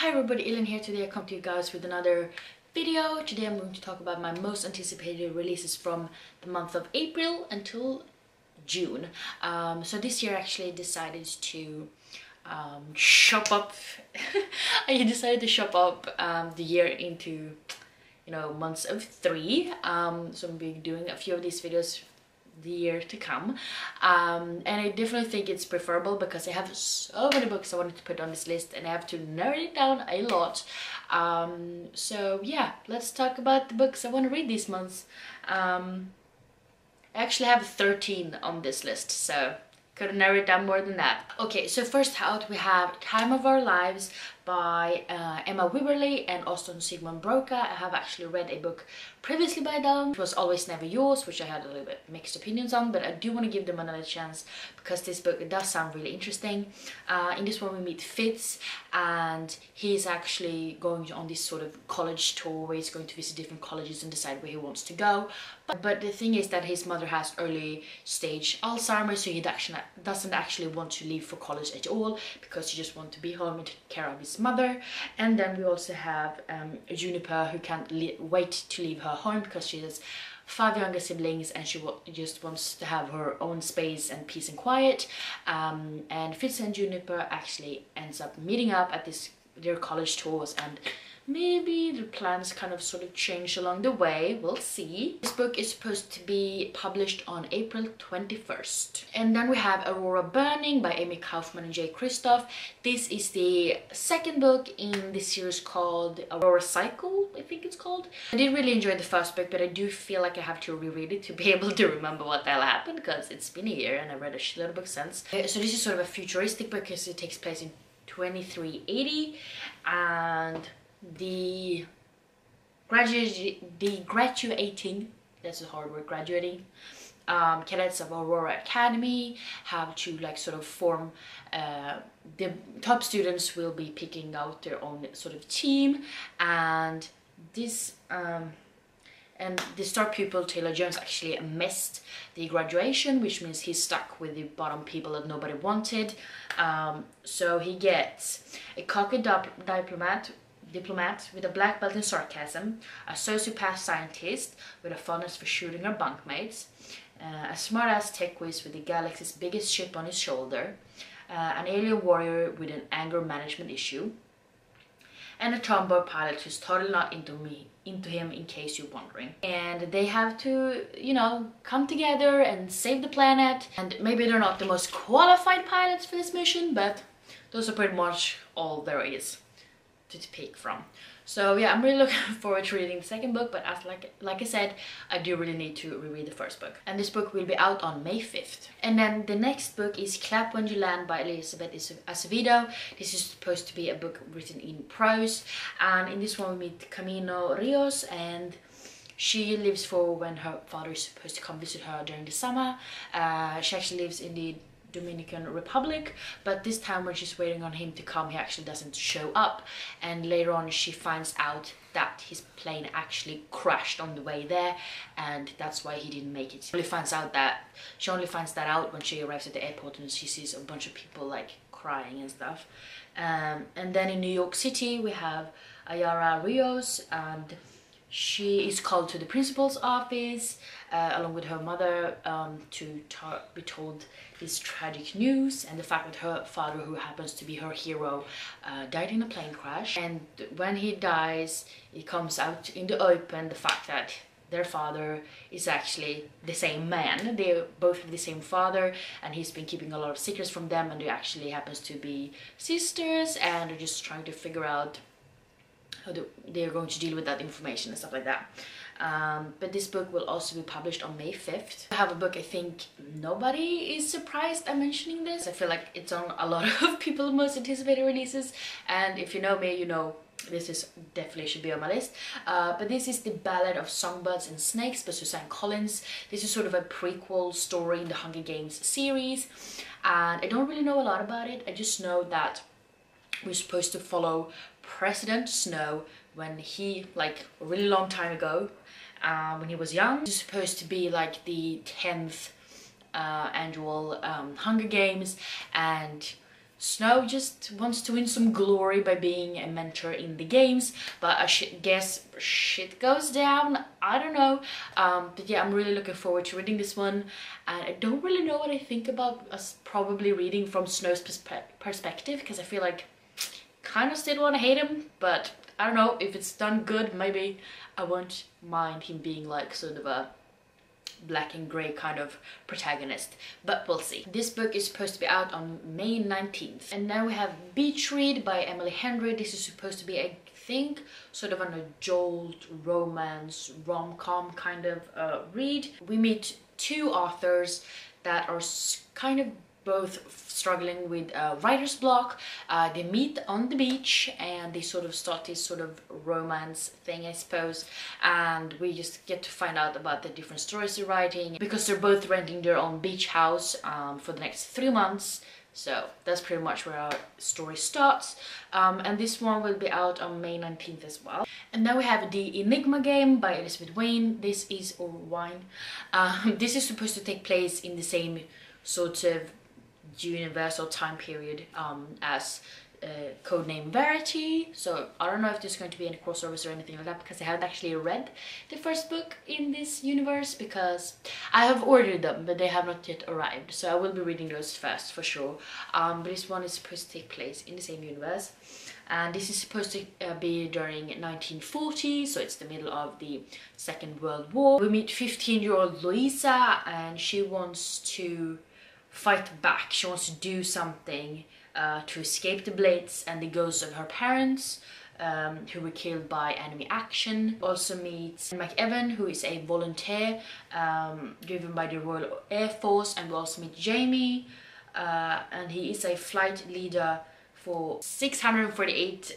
Hi everybody, Ellen here. Today I come to you guys with another video. Today I'm going to talk about my most anticipated releases from the month of April until June. So this year I actually decided to shop up. I decided to shop up the year into, months of 3. So I'm going to be doing a few of these videos the year to come, and I definitely think it's preferable because I have so many books I wanted to put on this list and I have to narrow it down a lot. So yeah, let's talk about the books I want to read this month. I actually have 13 on this list, so couldn't narrow it down more than that. Okay, so first out we have Time of Our Lives by Emma Wibberley and Austin Sigmund Broca. I have actually read a book previously by them. It was Always Never Yours, which I had a little bit mixed opinions on, but I do want to give them another chance because this book does sound really interesting. In this one we meet Fitz, and he's actually going on this sort of college tour where he's going to visit different colleges and decide where he wants to go. But the thing is that his mother has early stage Alzheimer's, so he doesn't actually want to leave for college at all because he just wants to be home and take care of his mother. And then we also have Juniper, who can't wait to leave her home because she has 5 younger siblings and she just wants to have her own space and peace and quiet. And Fitz and Juniper actually ends up meeting up at their college tours, and maybe the plans kind of sort of change along the way. We'll see. This book is supposed to be published on April 21st. And then we have Aurora Burning by Amy Kaufman and Jay Kristoff. This is the second book in the series called Aurora Cycle, I think it's called. I did really enjoy the first book, but I do feel like I have to reread it to be able to remember what the hell happened because it's been a year and I read a shitload of books since. So this is sort of a futuristic book because it takes place in 2380, and the graduating, that's a hard word, graduating cadets of Aurora Academy have to sort of form, the top students will be picking out their own sort of team, and this and the star pupil Taylor Jones actually missed the graduation, which means he's stuck with the bottom people that nobody wanted. So he gets a cocky diplomat with a black belt in sarcasm, a sociopath scientist with a fondness for shooting her bunkmates, a smart-ass tech whiz with the galaxy's biggest ship on his shoulder, an alien warrior with an anger management issue, and a tomboy pilot who's totally not into him, in case you're wondering. And they have to, come together and save the planet. And maybe they're not the most qualified pilots for this mission, but those are pretty much all there is to pick from. So yeah, I'm really looking forward to reading the second book, but as like I said, I do really need to reread the first book. And this book will be out on May 5th. And then the next book is Clap When You Land by Elizabeth Acevedo. This is supposed to be a book written in prose, and in this one we meet Camino Rios, and she lives for when her father is supposed to come visit her during the summer. She actually lives in the Dominican Republic, but this time when she's waiting on him to come, he actually doesn't show up, and later on she finds out that his plane actually crashed on the way there, and that's why he didn't make it. She only finds that out when she arrives at the airport and she sees a bunch of people crying and stuff. And then in New York City we have Ayara Rios, and she is called to the principal's office along with her mother to be told this tragic news and the fact that her father, who happens to be her hero, died in a plane crash. And when he dies, it comes out in the open the fact that their father is actually the same man. They both have the same father, and he's been keeping a lot of secrets from them, and they actually happens to be sisters, and they're just trying to figure out how they're going to deal with that information and stuff like that. But this book will also be published on May 5th. I have a book I think nobody is surprised I'm mentioning this. I feel like it's on a lot of people's most anticipated releases, and if you know me, you know this is definitely should be on my list. But this is The Ballad of Songbirds and Snakes by Suzanne Collins. This is sort of a prequel story in the Hunger Games series, and I don't really know a lot about it. I just know that we're supposed to follow President Snow when he, a really long time ago, when he was young. It's supposed to be the 10th annual Hunger Games, and Snow just wants to win some glory by being a mentor in the games, but I guess shit goes down. I don't know. But yeah, I'm really looking forward to reading this one, and I don't really know what I think about us probably reading from Snow's perspective, because I feel like kind of still want to hate him, but I don't know, if it's done good, maybe I won't mind him being like sort of a black and grey kind of protagonist, but we'll see. This book is supposed to be out on May 19th. And now we have Beach Read by Emily Henry. This is supposed to be, I think, sort of an adult romance rom-com kind of read. We meet two authors that are kind of both struggling with writer's block. They meet on the beach and they sort of start this sort of romance thing, I suppose, and we just get to find out about the different stories they're writing, because they're both renting their own beach house for the next 3 months. So that's pretty much where our story starts, and this one will be out on May 19th as well. And now we have The Enigma Game by Elizabeth Wayne. This is this is supposed to take place in the same sort of universal time period as Codename Verity. So I don't know if there's going to be any crossovers or anything like that, because I haven't actually read the first book in this universe, because I have ordered them but they have not yet arrived, so I will be reading those first for sure. But this one is supposed to take place in the same universe, and this is supposed to be during 1940, so it's the middle of the Second World War. We meet 15-year-old Louisa, and she wants to fight back. She wants to do something to escape the Blitz and the ghosts of her parents, who were killed by enemy action. Also meets McEvan, who is a volunteer driven by the Royal Air Force, and we also meet Jamie, and he is a flight leader for 648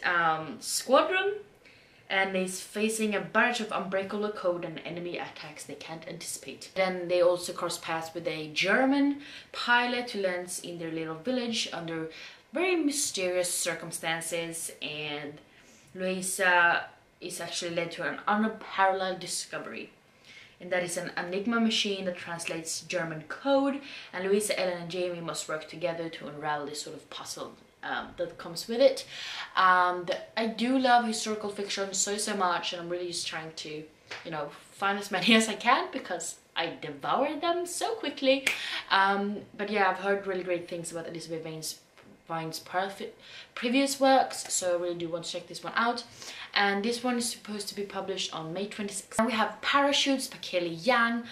Squadron, and is facing a barrage of unbreakable code and enemy attacks they can't anticipate. Then they also cross paths with a German pilot who lands in their little village under very mysterious circumstances, and Louisa is actually led to an unparalleled discovery, and that is an Enigma machine that translates German code, and Louisa, Ellen and Jamie must work together to unravel this sort of puzzle that comes with it. And I do love historical fiction so much, and I'm really just trying to, you know, find as many as I can, because I devour them so quickly. But yeah, I've heard really great things about Elizabeth Vine's previous works, so I really do want to check this one out. And this one is supposed to be published on May 26th. And we have Parachutes by Kelly Yang.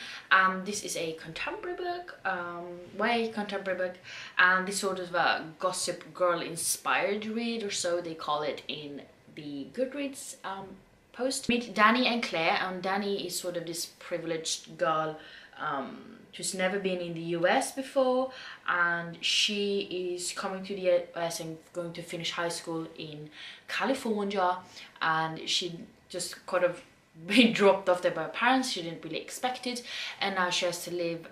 This is a contemporary book, way contemporary book, and this sort of a Gossip Girl inspired read, or so they call it in the Goodreads post. Meet Danny and Claire, and Danny is sort of this privileged girl who's never been in the US before, and she is coming to the US and going to finish high school in California, and she just kind of been dropped off there by her parents. She didn't really expect it, and now she has to live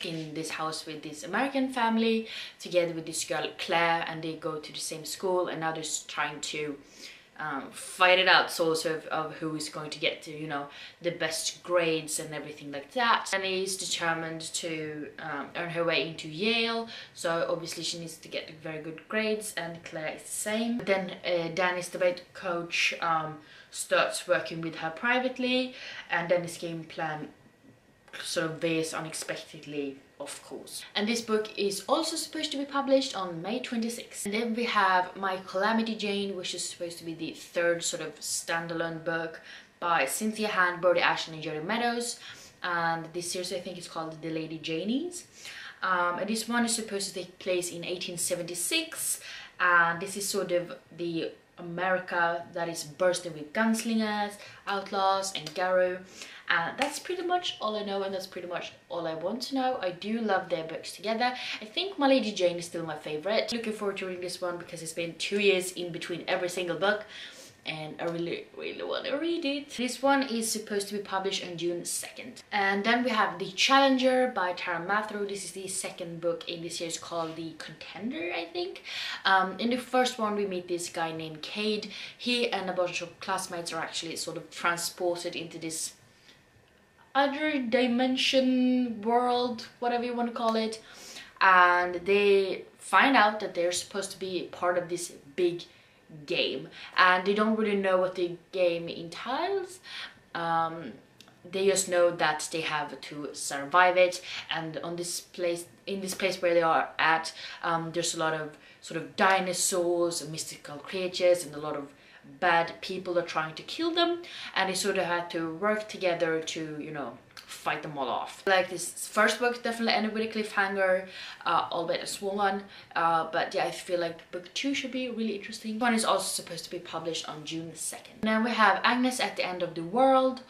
in this house with this American family together with this girl Claire, and they go to the same school, and now they're trying to fight it out sort of who is going to get to, you know, the best grades and everything like that. Danny is determined to earn her way into Yale, so obviously she needs to get very good grades, and Claire is the same. But then Danny's debate coach starts working with her privately, and then this game plan sort of veers unexpectedly, of course. And this book is also supposed to be published on May 26th. And then we have My Calamity Jane, which is supposed to be the third sort of standalone book by Cynthia Hand, Brody Ashton and Jerry Meadows. And this series I think is called The Lady Janies. And this one is supposed to take place in 1876, and this is sort of the America that is bursting with gunslingers, outlaws and Garou. And that's pretty much all I know, and that's pretty much all I want to know. I do love their books together. I think My Lady Jane is still my favorite. Looking forward to reading this one because it's been 2 years in between every single book, and I really want to read it. This one is supposed to be published on June 2nd. And then we have The Challenger by Tara Mathrow. This is the second book in this series called The Contender, I think. In the first one we meet this guy named Cade. He and a bunch of classmates are actually sort of transported into this other dimension world, whatever you want to call it, and they find out that they're supposed to be part of this big game, and they don't really know what the game entails. They just know that they have to survive it, and in this place where they are at, there's a lot of sort of dinosaurs and mystical creatures, and a lot of bad people are trying to kill them, and they sort of had to work together to, you know, fight them all off. Like, this first book definitely ended with a cliffhanger, albeit a small one, but yeah, I feel like book 2 should be really interesting. One is also supposed to be published on June 2nd. Now we have Agnes at the End of the World,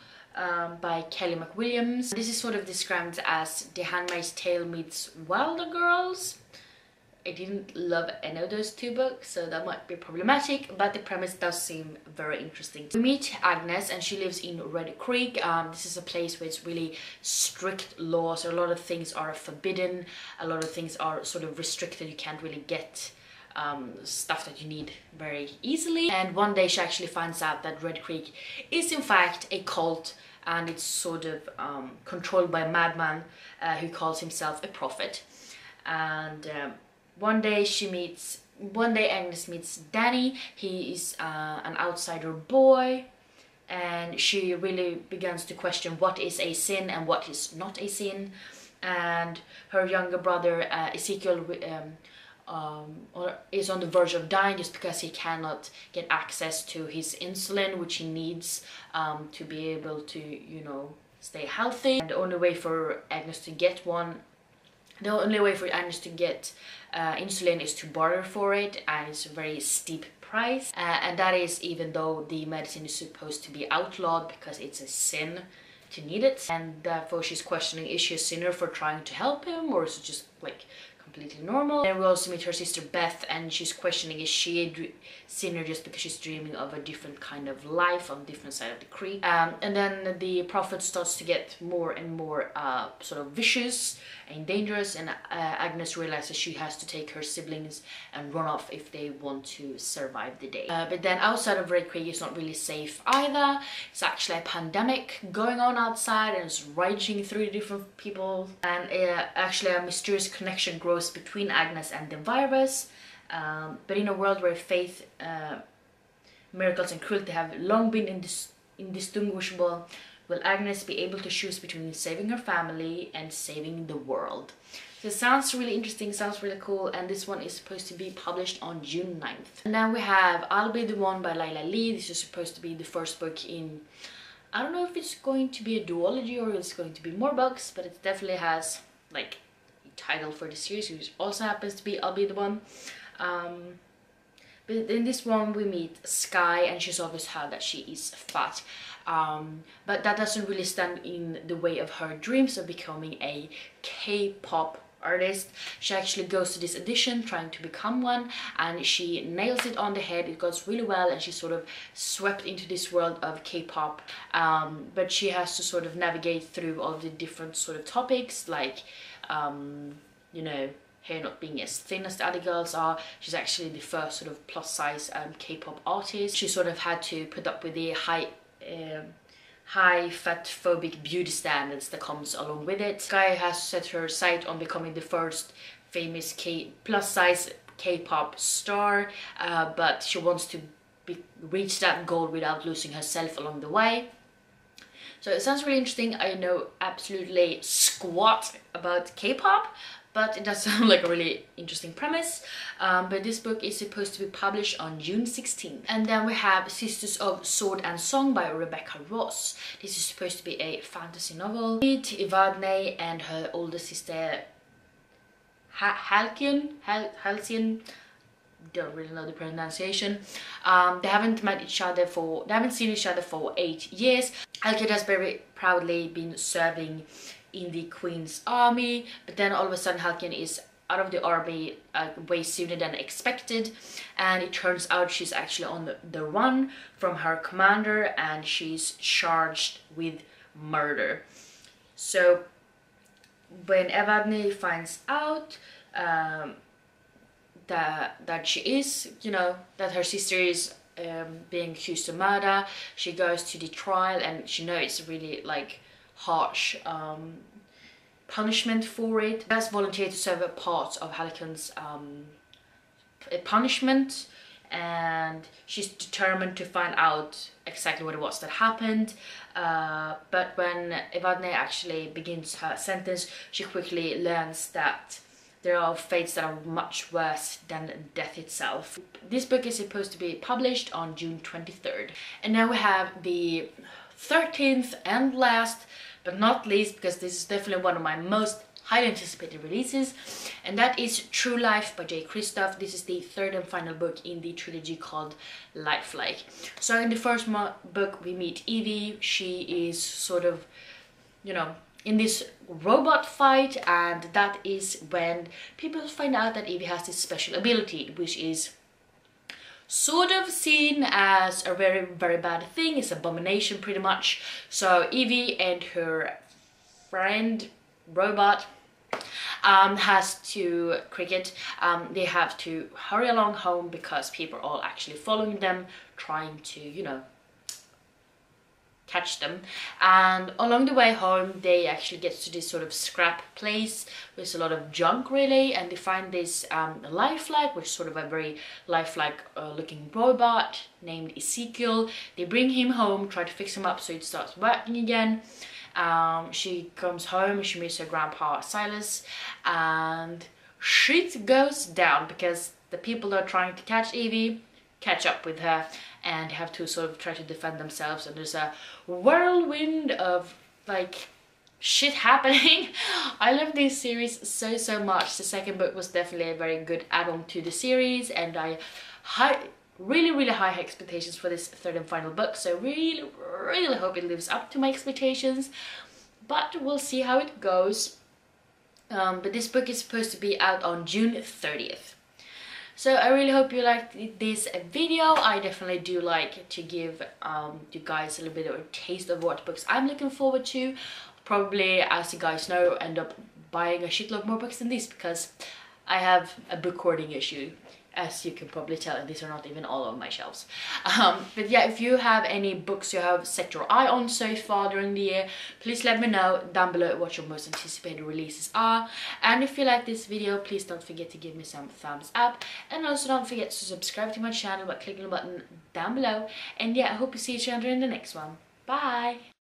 by Kelly McWilliams. This is sort of described as The Handmaid's Tale meets Wilder Girls. I didn't love any of those two books, so that might be problematic, but the premise does seem very interesting. We meet Agnes, and she lives in Red Creek. This is a place where it's really strict laws. A lot of things are forbidden, a lot of things are sort of restricted. You can't really get stuff that you need very easily. And one day she actually finds out that Red Creek is in fact a cult, and it's sort of controlled by a madman who calls himself a prophet. And one day Agnes meets Danny. He is an outsider boy, and she really begins to question what is a sin and what is not a sin. And her younger brother Ezekiel is on the verge of dying just because he cannot get access to his insulin, which he needs to be able to, you know, stay healthy. And the only way for Agnes to get insulin is to barter for it, and it's a very steep price. And that is even though the medicine is supposed to be outlawed because it's a sin to need it. And therefore she's questioning, is she a sinner for trying to help him, or is it just like completely normal? And we also meet her sister Beth, and she's questioning, is she a sinner just because she's dreaming of a different kind of life on a different side of the creek? And then the prophet starts to get more and more sort of vicious and dangerous, and Agnes realizes she has to take her siblings and run off if they want to survive the day. But then outside of Red Creek, it's not really safe either. It's actually a pandemic going on outside, and it's raging through different people, and actually a mysterious connection grows between Agnes and the virus. But in a world where faith, miracles and cruelty have long been indistinguishable, will Agnes be able to choose between saving her family and saving the world? So it sounds really interesting, sounds really cool, and this one is supposed to be published on June 9th. And then we have I'll Be the One by Lila Lee. This is supposed to be the first book in, I don't know if it's going to be a duology or it's going to be more books, but it definitely has like a title for the series, which also happens to be I'll Be the One. But in this one we meet Sky, and she's always heard that she is fat. But that doesn't really stand in the way of her dreams of becoming a K-pop artist. She actually goes to this audition trying to become one, and she nails it on the head. It goes really well, and she's sort of swept into this world of K-pop. But she has to sort of navigate through all the different sort of topics, like you know, hair not being as thin as the other girls are. She's actually the first sort of plus size K-pop artist. She sort of had to put up with the high fat phobic beauty standards that comes along with it. Sky has set her sight on becoming the first famous plus size K-pop star, but she wants to reach that goal without losing herself along the way. So it sounds really interesting. I know absolutely squat about K-pop, but it does sound like a really interesting premise. But this book is supposed to be published on June 16th. And then we have Sisters of Sword and Song by Rebecca Ross. This is supposed to be a fantasy novel. Meet Evadne and her older sister Halcyon. Don't really know the pronunciation. They haven't seen each other for 8 years. Halcyon has very proudly been serving in the Queen's army, but then all of a sudden Halcyon is out of the army way sooner than expected, and it turns out she's actually on the run from her commander, and she's charged with murder. So when Evadne finds out that she is, you know, that her sister is being accused of murder, she goes to the trial, and she knows it's really like harsh punishment for it. She has volunteered to serve a part of Harlequin's punishment, and she's determined to find out exactly what it was that happened. But when Evadne actually begins her sentence, she quickly learns that there are fates that are much worse than death itself. This book is supposed to be published on June 23rd. And now we have the 13th and last, but not least, because this is definitely one of my most highly anticipated releases, and that is True Life by J. Kristoff. This is the third and final book in the trilogy called Lifelike. So in the first book we meet Evie. She is sort of, you know, in this robot fight, and that is when people find out that Evie has this special ability, which is sort of seen as a very, very bad thing. It's an abomination pretty much. So Evie and her friend robot has to Cricket. They have to hurry along home because people are all actually following them, trying to, you know, catch them. And along the way home they actually get to this sort of scrap place with a lot of junk really, and they find this lifelike, which is sort of a very lifelike looking robot named Ezekiel. They bring him home, try to fix him up so it starts working again. She comes home, she meets her grandpa Silas, and shit goes down because the people that are trying to catch Evie catch up with her and have to sort of try to defend themselves, and there's a whirlwind of like shit happening. I love this series so much. The second book was definitely a very good add-on to the series, and I really high expectations for this third and final book, so really hope it lives up to my expectations, but we'll see how it goes. But this book is supposed to be out on June 30th. So I really hope you liked this video. I definitely do like to give you guys a little bit of a taste of what books I'm looking forward to. Probably, as you guys know, end up buying a shitload more books than this because I have a book hoarding issue, as you can probably tell, and these are not even all on my shelves. But yeah, if you have any books you have set your eye on so far during the year, please let me know down below what your most anticipated releases are. And if you like this video, please don't forget to give me some thumbs up, and also don't forget to subscribe to my channel by clicking the button down below. And yeah, I hope to see each other in the next one. Bye!